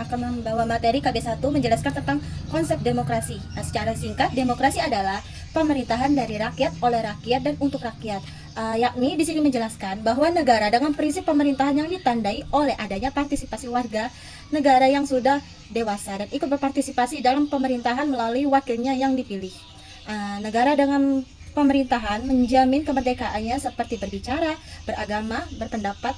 akan membawa materi KB1 menjelaskan tentang konsep demokrasi. Secara singkat, demokrasi adalah pemerintahan dari rakyat, oleh rakyat, dan untuk rakyat. Yakni di sini menjelaskan bahwa negara dengan prinsip pemerintahan yang ditandai oleh adanya partisipasi warga negara yang sudah dewasa dan ikut berpartisipasi dalam pemerintahan melalui wakilnya yang dipilih. Negara dengan pemerintahan menjamin kemerdekaannya seperti berbicara, beragama, berpendapat,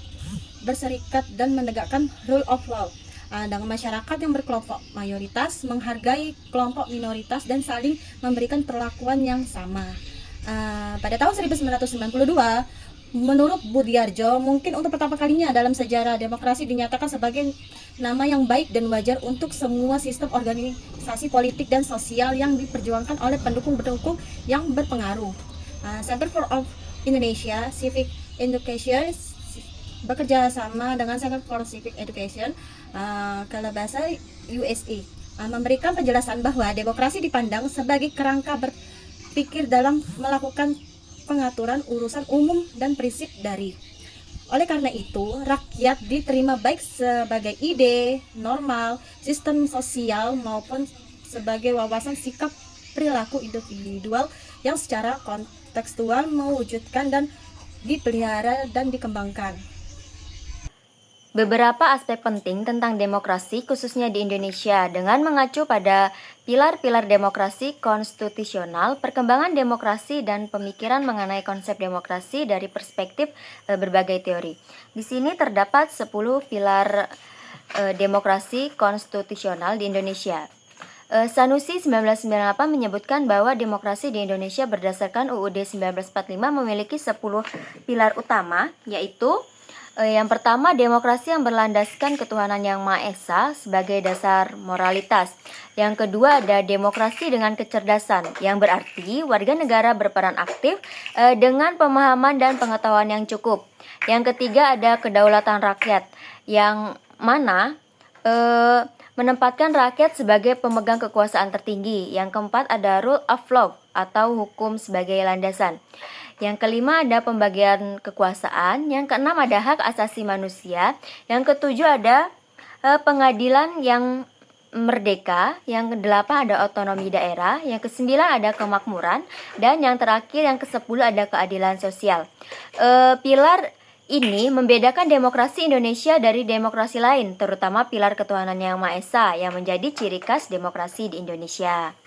berserikat, dan menegakkan rule of law. Dengan masyarakat yang berkelompok mayoritas menghargai kelompok minoritas dan saling memberikan perlakuan yang sama. Pada tahun 1992, menurut Budiarjo, mungkin untuk pertama kalinya dalam sejarah demokrasi dinyatakan sebagai nama yang baik dan wajar untuk semua sistem organisasi politik dan sosial yang diperjuangkan oleh pendukung-pendukung yang berpengaruh. Center for of Indonesia Civic Education bekerja sama dengan Center for Civic Education Kalabasa USA memberikan penjelasan bahwa demokrasi dipandang sebagai kerangka berpikir dalam melakukan pengaturan urusan umum dan prinsip dari. Oleh karena itu, rakyat diterima baik sebagai ide, normal, sistem sosial maupun sebagai wawasan sikap perilaku individual yang secara kontekstual mewujudkan dan dipelihara dan dikembangkan. Beberapa aspek penting tentang demokrasi khususnya di Indonesia dengan mengacu pada pilar-pilar demokrasi konstitusional, perkembangan demokrasi dan pemikiran mengenai konsep demokrasi dari perspektif berbagai teori. Di sini terdapat 10 pilar demokrasi konstitusional di Indonesia. Sanusi 1998 menyebutkan bahwa demokrasi di Indonesia berdasarkan UUD 1945 memiliki 10 pilar utama, yaitu yang pertama, demokrasi yang berlandaskan ketuhanan yang Maha Esa sebagai dasar moralitas. Yang kedua, ada demokrasi dengan kecerdasan, yang berarti warga negara berperan aktif dengan pemahaman dan pengetahuan yang cukup. Yang ketiga, ada kedaulatan rakyat, yang mana menempatkan rakyat sebagai pemegang kekuasaan tertinggi. Yang keempat, ada rule of law atau hukum sebagai landasan. Yang kelima ada pembagian kekuasaan, yang keenam ada hak asasi manusia, yang ketujuh ada pengadilan yang merdeka, yang kedelapan ada otonomi daerah, yang kesembilan ada kemakmuran, dan yang terakhir yang kesepuluh ada keadilan sosial. Pilar ini membedakan demokrasi Indonesia dari demokrasi lain, terutama pilar ketuhanan yang Maha Esa yang menjadi ciri khas demokrasi di Indonesia.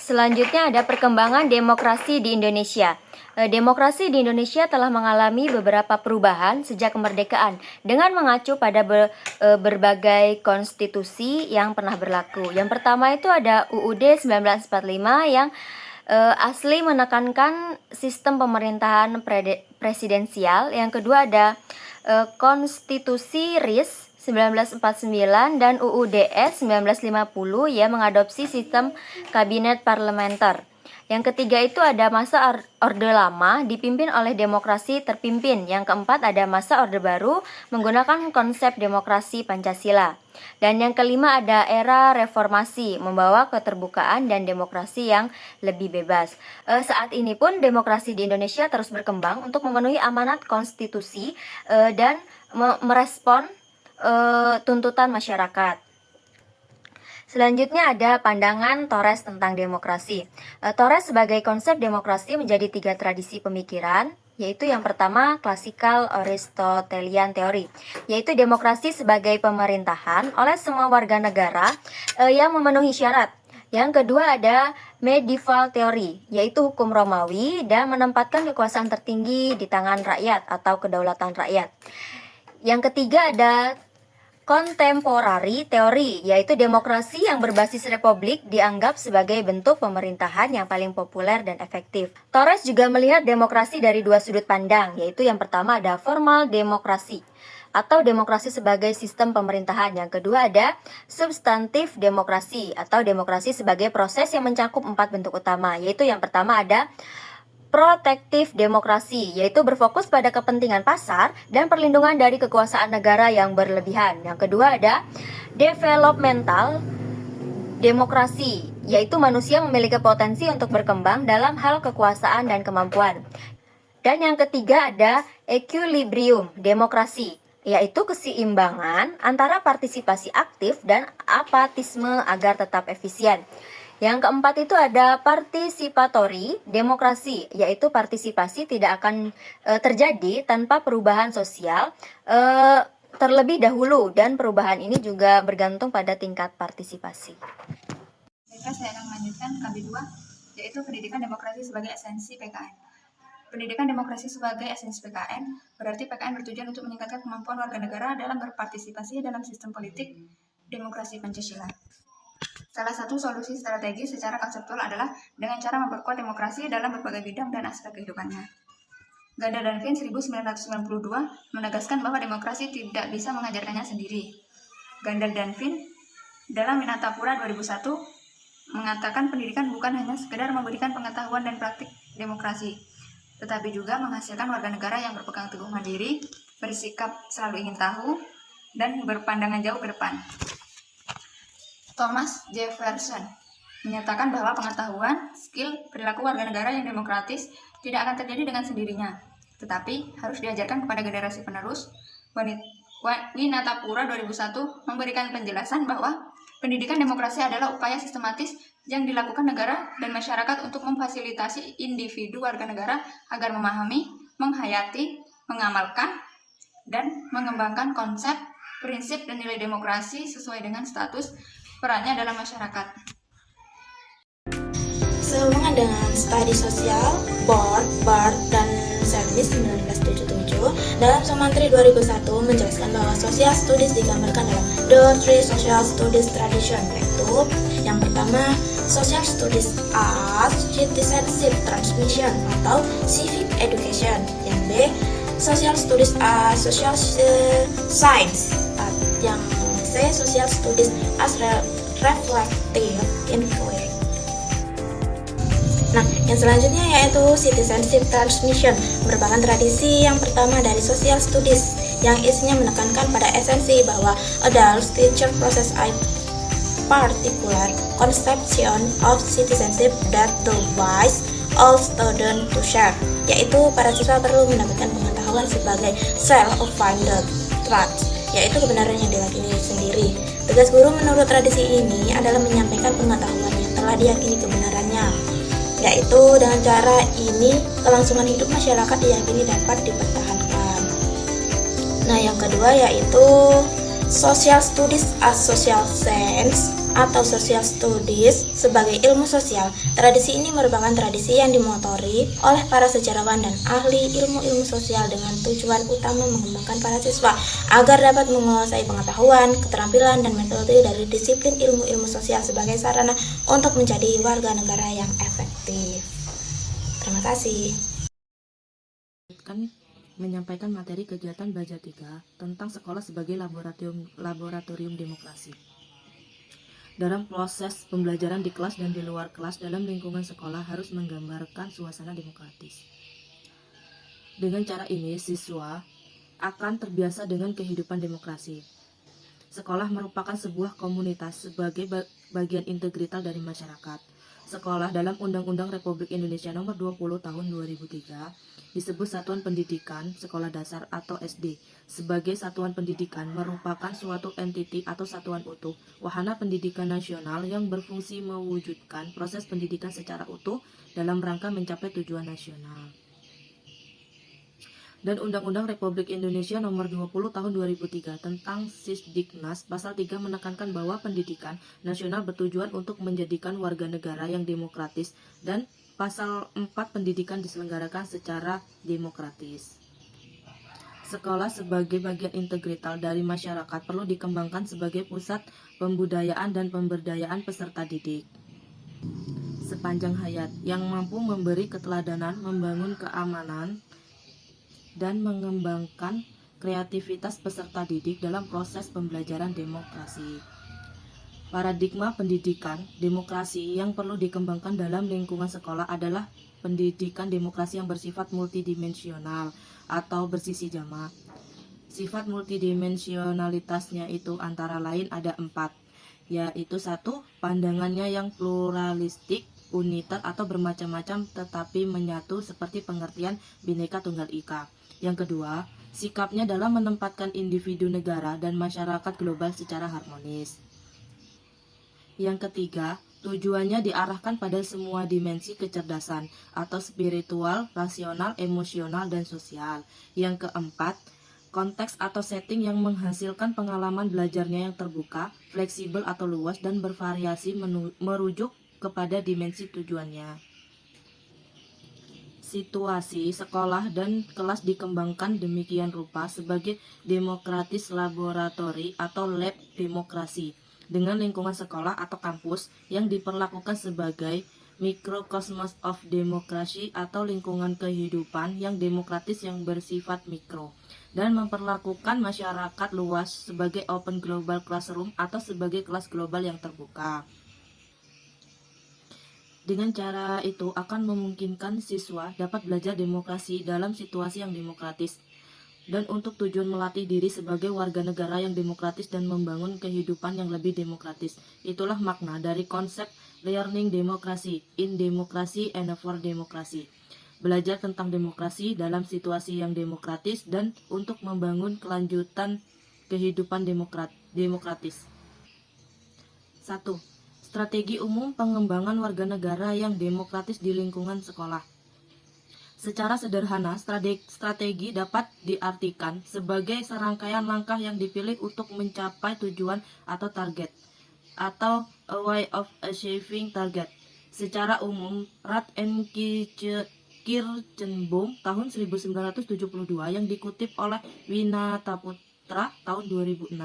Selanjutnya ada perkembangan demokrasi di Indonesia. Demokrasi di Indonesia telah mengalami beberapa perubahan sejak kemerdekaan dengan mengacu pada berbagai konstitusi yang pernah berlaku. Yang pertama itu ada UUD 1945 yang asli menekankan sistem pemerintahan presidensial. Yang kedua ada Konstitusi RIS 1949 dan UUDS 1950 yang mengadopsi sistem kabinet parlementer. Yang ketiga itu ada masa Orde Lama dipimpin oleh demokrasi terpimpin. Yang keempat ada masa Orde Baru menggunakan konsep demokrasi Pancasila. Dan yang kelima ada era reformasi membawa keterbukaan dan demokrasi yang lebih bebas. Saat ini pun demokrasi di Indonesia terus berkembang untuk memenuhi amanat konstitusi dan merespon tuntutan masyarakat. Selanjutnya ada pandangan Torres tentang demokrasi. Torres sebagai konsep demokrasi menjadi 3 tradisi pemikiran, yaitu yang pertama klasikal Aristotelian teori, yaitu demokrasi sebagai pemerintahan oleh semua warga negara yang memenuhi syarat. Yang kedua ada medieval teori, yaitu hukum Romawi dan menempatkan kekuasaan tertinggi di tangan rakyat atau kedaulatan rakyat. Yang ketiga ada kontemporari teori, yaitu demokrasi yang berbasis republik dianggap sebagai bentuk pemerintahan yang paling populer dan efektif. Torres juga melihat demokrasi dari 2 sudut pandang, yaitu yang pertama ada formal demokrasi atau demokrasi sebagai sistem pemerintahan. Yang kedua ada substantif demokrasi atau demokrasi sebagai proses yang mencakup 4 bentuk utama, yaitu yang pertama ada protektif demokrasi, yaitu berfokus pada kepentingan pasar dan perlindungan dari kekuasaan negara yang berlebihan. Yang kedua ada developmental demokrasi, yaitu manusia memiliki potensi untuk berkembang dalam hal kekuasaan dan kemampuan. Dan yang ketiga ada equilibrium demokrasi yaitu keseimbangan antara partisipasi aktif dan apatisme agar tetap efisien. Yang keempat itu ada participatory demokrasi, yaitu partisipasi tidak akan terjadi tanpa perubahan sosial terlebih dahulu, dan perubahan ini juga bergantung pada tingkat partisipasi. Baiklah, saya akan melanjutkan KB2, yaitu pendidikan demokrasi sebagai esensi PKN. Pendidikan demokrasi sebagai esensi PKN berarti PKN bertujuan untuk meningkatkan kemampuan warga negara dalam berpartisipasi dalam sistem politik demokrasi Pancasila. Salah satu solusi strategis secara konseptual adalah dengan cara memperkuat demokrasi dalam berbagai bidang dan aspek kehidupannya. Ganda dan Finn 1992 menegaskan bahwa demokrasi tidak bisa mengajarkannya sendiri. Ganda dan Finn dalam Winatapura 2001 mengatakan pendidikan bukan hanya sekedar memberikan pengetahuan dan praktik demokrasi, tetapi juga menghasilkan warga negara yang berpegang teguh mandiri, bersikap selalu ingin tahu, dan berpandangan jauh ke depan. Thomas Jefferson menyatakan bahwa pengetahuan, skill, perilaku warga negara yang demokratis tidak akan terjadi dengan sendirinya, tetapi harus diajarkan kepada generasi penerus. Winatapura 2001 memberikan penjelasan bahwa pendidikan demokrasi adalah upaya sistematis yang dilakukan negara dan masyarakat untuk memfasilitasi individu warga negara agar memahami, menghayati, mengamalkan, dan mengembangkan konsep, prinsip, dan nilai demokrasi sesuai dengan status perannya dalam masyarakat. Sehubungan dengan studi sosial, Board, BART, dan Service 1977, dalam Sumantri 2001 menjelaskan bahwa social studies digambarkan dalam the three social studies tradition, yaitu yang pertama, social studies as citizenship transmission atau civic education, yang B, social studies as social science, yang C, social studies as reflective inquiry. Nah, yang selanjutnya yaitu citizenship transmission, merupakan tradisi yang pertama dari social studies yang isinya menekankan pada esensi bahwa adults teacher process a particular conception of citizenship that device all students to share, yaitu para siswa perlu mendapatkan pengetahuan sebagai self-founded truth, yaitu kebenaran yang diyakini sendiri. Tugas guru menurut tradisi ini adalah menyampaikan pengetahuan yang telah diyakini kebenarannya, yaitu dengan cara ini kelangsungan hidup masyarakat diyakini dapat dipertahankan. Nah, yang kedua yaitu social studies as social science atau social studies sebagai ilmu sosial. Tradisi ini merupakan tradisi yang dimotori oleh para sejarawan dan ahli ilmu-ilmu sosial dengan tujuan utama mengembangkan para siswa agar dapat menguasai pengetahuan, keterampilan, dan metode dari disiplin ilmu-ilmu sosial sebagai sarana untuk menjadi warga negara yang efektif. Terima kasih. Menyampaikan materi kegiatan Baja 3 tentang sekolah sebagai laboratorium demokrasi. Dalam proses pembelajaran di kelas dan di luar kelas dalam lingkungan sekolah harus menggambarkan suasana demokratis. Dengan cara ini, siswa akan terbiasa dengan kehidupan demokrasi. Sekolah merupakan sebuah komunitas sebagai bagian integrital dari masyarakat. Sekolah dalam Undang-Undang Republik Indonesia Nomor 20 Tahun 2003 disebut Satuan Pendidikan Sekolah Dasar atau SD. Sebagai satuan pendidikan merupakan suatu entiti atau satuan utuh, wahana pendidikan nasional yang berfungsi mewujudkan proses pendidikan secara utuh dalam rangka mencapai tujuan nasional. Dan Undang-Undang Republik Indonesia Nomor 20 Tahun 2003 tentang Sisdiknas Pasal 3 menekankan bahwa pendidikan nasional bertujuan untuk menjadikan warga negara yang demokratis, dan Pasal 4 pendidikan diselenggarakan secara demokratis. Sekolah sebagai bagian integrital dari masyarakat perlu dikembangkan sebagai pusat pembudayaan dan pemberdayaan peserta didik sepanjang hayat yang mampu memberi keteladanan, membangun keamanan, dan mengembangkan kreativitas peserta didik dalam proses pembelajaran demokrasi. Paradigma pendidikan demokrasi yang perlu dikembangkan dalam lingkungan sekolah adalah pendidikan demokrasi yang bersifat multidimensional atau bersisi jamak. Sifat multidimensionalitasnya itu antara lain ada 4, yaitu 1. Pandangannya yang pluralistik, unitar atau bermacam-macam tetapi menyatu seperti pengertian Bhinneka Tunggal Ika. Yang kedua, sikapnya dalam menempatkan individu negara dan masyarakat global secara harmonis. Yang ketiga, tujuannya diarahkan pada semua dimensi kecerdasan atau spiritual, rasional, emosional, dan sosial. Yang keempat, konteks atau setting yang menghasilkan pengalaman belajarnya yang terbuka, fleksibel atau luas, dan bervariasi merujuk kepada dimensi tujuannya. Situasi, sekolah, dan kelas dikembangkan demikian rupa sebagai demokratis laboratori atau lab demokrasi, dengan lingkungan sekolah atau kampus yang diperlakukan sebagai mikrokosmos of demokrasi atau lingkungan kehidupan yang demokratis yang bersifat mikro, dan memperlakukan masyarakat luas sebagai open global classroom atau sebagai kelas global yang terbuka. Dengan cara itu akan memungkinkan siswa dapat belajar demokrasi dalam situasi yang demokratis, dan untuk tujuan melatih diri sebagai warga negara yang demokratis dan membangun kehidupan yang lebih demokratis. Itulah makna dari konsep learning demokrasi, in demokrasi and for demokrasi. Belajar tentang demokrasi dalam situasi yang demokratis dan untuk membangun kelanjutan kehidupan demokratis. 1. Strategi umum pengembangan warga negara yang demokratis di lingkungan sekolah. Secara sederhana, strategi dapat diartikan sebagai serangkaian langkah yang dipilih untuk mencapai tujuan atau target, atau a way of achieving target. Secara umum, Rath and Kirchenbaum tahun 1972 yang dikutip oleh Winataputra tahun 2006,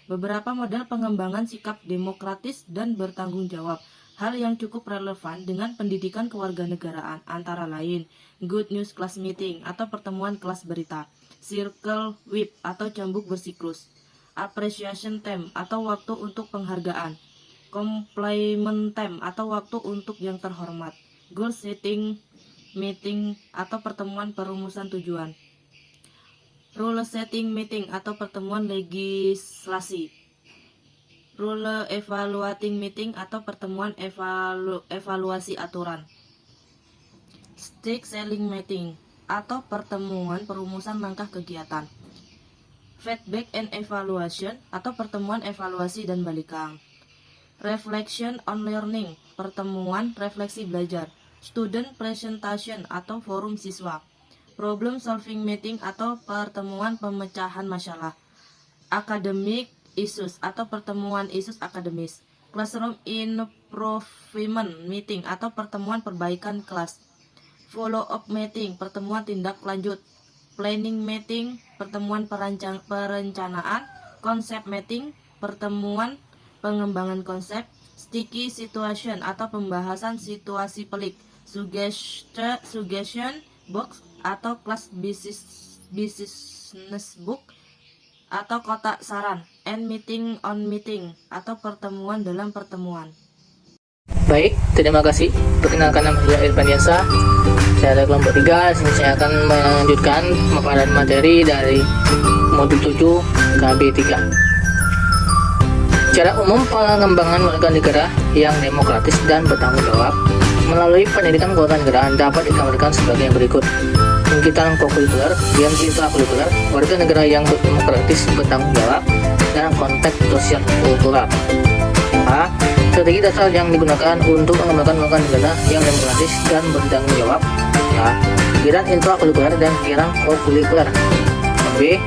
beberapa model pengembangan sikap demokratis dan bertanggung jawab, hal yang cukup relevan dengan pendidikan kewarganegaraan, antara lain Good News Class Meeting atau pertemuan kelas berita, Circle Whip atau cambuk bersiklus, Appreciation Time atau waktu untuk penghargaan, Compliment Time atau waktu untuk yang terhormat, Goal Setting Meeting atau pertemuan perumusan tujuan, Rule Setting Meeting atau pertemuan legislasi, Rule Evaluating Meeting atau pertemuan evaluasi aturan, Stick Selling Meeting atau pertemuan perumusan langkah kegiatan, Feedback and Evaluation atau pertemuan evaluasi dan balikan, Reflection on Learning, pertemuan refleksi belajar, Student Presentation atau forum siswa, Problem Solving Meeting atau pertemuan pemecahan masalah, Academic Issues atau pertemuan isu akademis, Classroom Improvement Meeting atau pertemuan perbaikan kelas, Follow Up Meeting, pertemuan tindak lanjut, Planning Meeting, pertemuan perencanaan, Concept Meeting, pertemuan pengembangan konsep, Sticky Situation atau pembahasan situasi pelik, Suggestion Box atau Class Business Book atau kotak saran, and Meeting on Meeting atau pertemuan dalam pertemuan. Baik, terima kasih. Perkenalkan, nama saya Irfan-Yasa. Saya dari kelompok 3. Sini saya akan melanjutkan pemaparan materi dari modul 7 KB3. Secara umum, pengembangan warga negara yang demokratis dan bertanggung jawab melalui pendidikan kewarganegaraan dapat digambarkan sebagai yang berikut. Pengkitan kokurikuler dan intrakurikuler warga negara yang demokratis bertanggung jawab dalam konteks sosial kultural. A. Strategi dasar yang digunakan untuk mengembangkan warga negara yang demokratis dan bertanggung jawab. A. Pikiran intrakurikuler dan pikiran kokurikuler. B.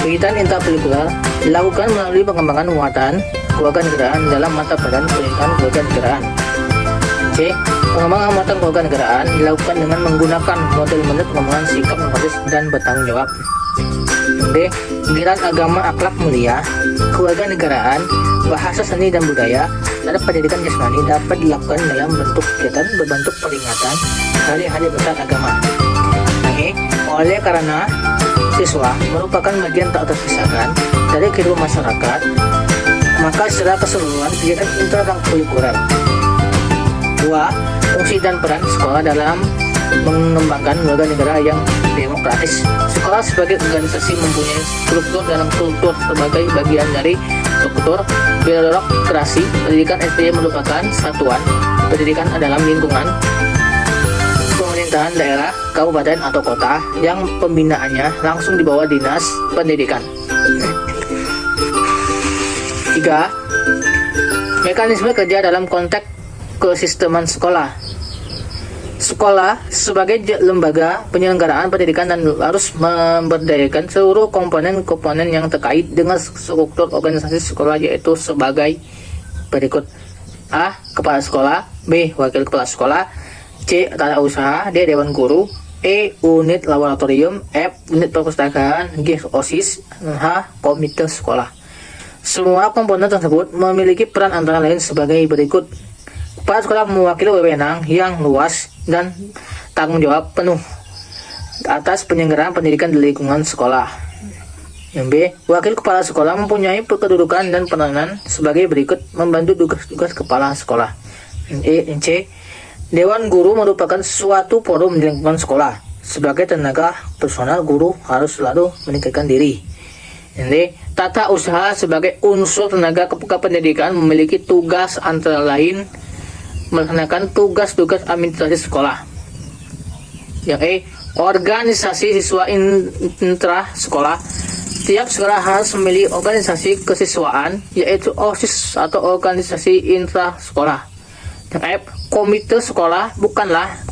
Kegiatan intrakurikuler dilakukan melalui pengembangan muatan kewarganegaraan dalam mata pelajaran pendidikan kewarganegaraan. C. Pengembangan muatan kewarganegaraan dilakukan dengan menggunakan model-model pengembangan sikap demokratis dan bertanggung jawab. D. Pikiran agama akhlak mulia, kewarganegaraan, bahasa seni dan budaya, dan pendidikan jasmani dapat dilakukan dalam bentuk kegiatan berbentuk peringatan hari-hari besar agama. E. Oleh karena siswa merupakan bagian tak terpisahkan dari kehidupan masyarakat, maka secara keseluruhan kegiatan intrakurikuler. 2. Fungsi dan peran sekolah dalam mengembangkan warga negara yang demokratis. Sekolah sebagai organisasi mempunyai struktur dalam kultur sebagai bagian dari struktur birokrasi. Pendidikan SD merupakan satuan pendidikan dalam lingkungan. Kemudian pemerintahan daerah, kabupaten atau kota yang pembinaannya langsung di bawah Dinas Pendidikan. 3. Mekanisme kerja dalam konteks kesisteman sekolah. Sekolah sebagai lembaga penyelenggaraan pendidikan dan harus memberdayakan seluruh komponen-komponen yang terkait dengan struktur organisasi sekolah, yaitu sebagai berikut: A. Kepala sekolah, B. Wakil kepala sekolah, C. Tata usaha, D. Dewan guru, E. Unit laboratorium, F. Unit perpustakaan, G. OSIS, H. Komite sekolah. Semua komponen tersebut memiliki peran antara lain sebagai berikut: kepala sekolah mewakili wewenang yang luas dan tanggung jawab penuh atas penyelenggaraan pendidikan di lingkungan sekolah. Yang B. Wakil kepala sekolah mempunyai kedudukan dan peranan sebagai berikut: membantu tugas-tugas kepala sekolah. Yang C. Dewan guru merupakan suatu forum di lingkungan sekolah. Sebagai tenaga personal, guru harus selalu meningkatkan diri. Yang D. Tata usaha sebagai unsur tenaga kependidikan memiliki tugas antara lain melaksanakan tugas-tugas administrasi sekolah. Yang E. Organisasi siswa intra sekolah. Tiap sekolah harus memiliki organisasi kesiswaan, yaitu OSIS atau organisasi intra sekolah. Yang F. Komite sekolah bukanlah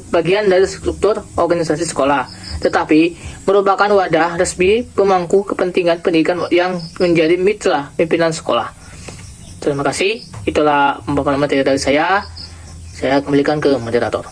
bagian dari struktur organisasi sekolah, tetapi merupakan wadah resmi pemangku kepentingan pendidikan yang menjadi mitra pimpinan sekolah. Terima kasih. Itulah pemaparan materi dari saya. Saya kembalikan ke moderator.